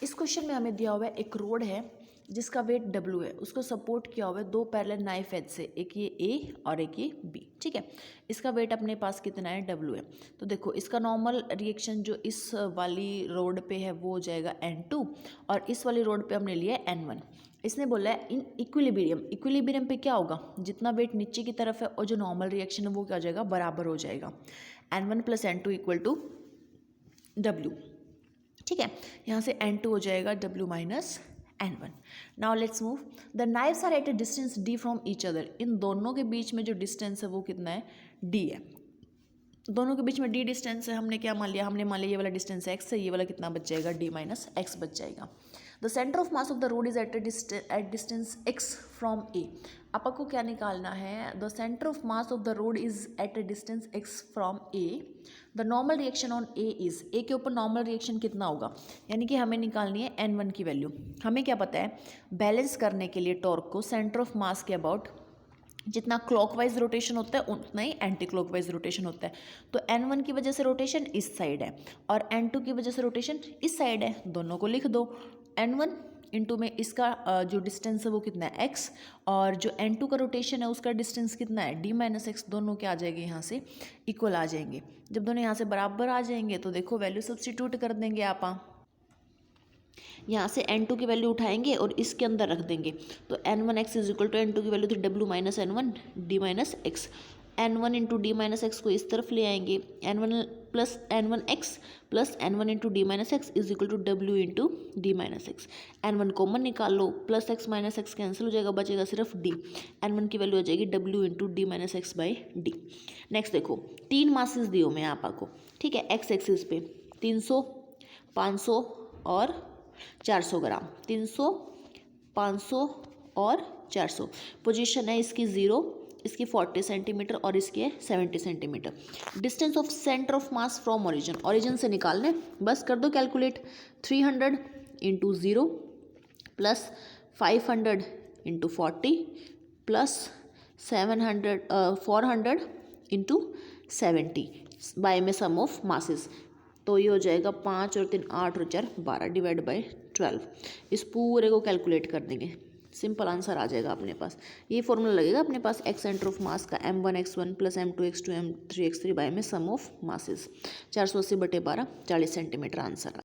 इस क्वेश्चन में हमें दिया हुआ है एक रोड है जिसका वेट W है, उसको सपोर्ट किया हुआ है दो पैरेलल नाइफ एज से, एक ये A और एक ये B। ठीक है, इसका वेट अपने पास कितना है, W है। तो देखो इसका नॉर्मल रिएक्शन जो इस वाली रोड पे है वो हो जाएगा N2 और इस वाली रोड पे हमने लिया है N1। इसने बोला है इन इक्विलिब्रियम, इक्विलिब्रियम पे क्या होगा, जितना वेट नीचे की तरफ है और जो नॉर्मल रिएक्शन है वो क्या हो जाएगा, बराबर हो जाएगा। N1 + N2 = W। ठीक है, यहाँ से N2 हो जाएगा W - N1। Now let's move. The knives are at a distance D from each other. इन दोनों के बीच में जो डिस्टेंस है वो कितना है, D है। दोनों के बीच में D डिस्टेंस है, हमने क्या मान लिया, हमने मान लिया ये वाला डिस्टेंस X है, ये वाला कितना बच जाएगा, D - X बच जाएगा। The centre of mass of the road is at distance X from A। आपको क्या निकालना है, the centre of mass of the road is eight a distance X from A। The normal reaction on A is, A के ऊपर normal reaction कितना होगा, यानी कि हमें निकालनी है N1 की वैल्यू। हमें क्या पता है, बैलेंस करने के लिए टॉर्क को सेंटर ऑफ मास के अबाउट जितना क्लॉकवाइज रोटेशन होता है उतना ही एंटी क्लॉकवाइज रोटेशन होता है। तो N1 की वजह से रोटेशन इस साइड है और N2 की वजह से रोटेशन इस साइड है, दोनों को लिख दो। N1 इंटू में इसका जो डिस्टेंस है वो कितना है, X, और जो N2 का रोटेशन है उसका डिस्टेंस कितना है, D - X। दोनों क्या आ जाएंगे, यहाँ से इक्वल आ जाएंगे। जब दोनों यहाँ से बराबर आ जाएंगे तो देखो वैल्यू सब्स्टिट्यूट कर देंगे आप। यहाँ से N2 की वैल्यू उठाएंगे और इसके अंदर रख देंगे, तो N1x = N2 की वैल्यू थी W - N1 D - X। N1 × D - X को इस तरफ ले आएंगे, N1 + N1x + N1 × D - X = W × D - X। N1 common निकाल लो, प्लस x - x कैंसिल हो जाएगा, बचेगा सिर्फ D। N1 की वैल्यू आ जाएगी W × D - X/D। नेक्स्ट देखो, 3 मासेस दिए मैं आपको, ठीक है, x एक्सिस पे 300, 500 और 400 ग्राम, 300, 500 और 400। पोजीशन है इसकी 0, इसकी 40 सेंटीमीटर और इसकी है 70 centimetre. Distance of centre of mass from origin, origin से निकालने, बस कर दो कैलकुलेट। 300 × 0 + 500 × 40 + 400 × 70 बाय में सम ऑफ मासेस। तो ये हो जाएगा 5 और 3 8 और 4 12 /12। इस पूरे को कैलकुलेट कर देंगे, सिंपल आंसर आ जाएगा अपने पास। ये फॉर्मूला लगेगा अपने पास, एक्स सेंटर ऑफ मास का M1x1 + M2x2 M3x3 बाय में सम ऑफ मासेस। 480/12 40 centimetre answer.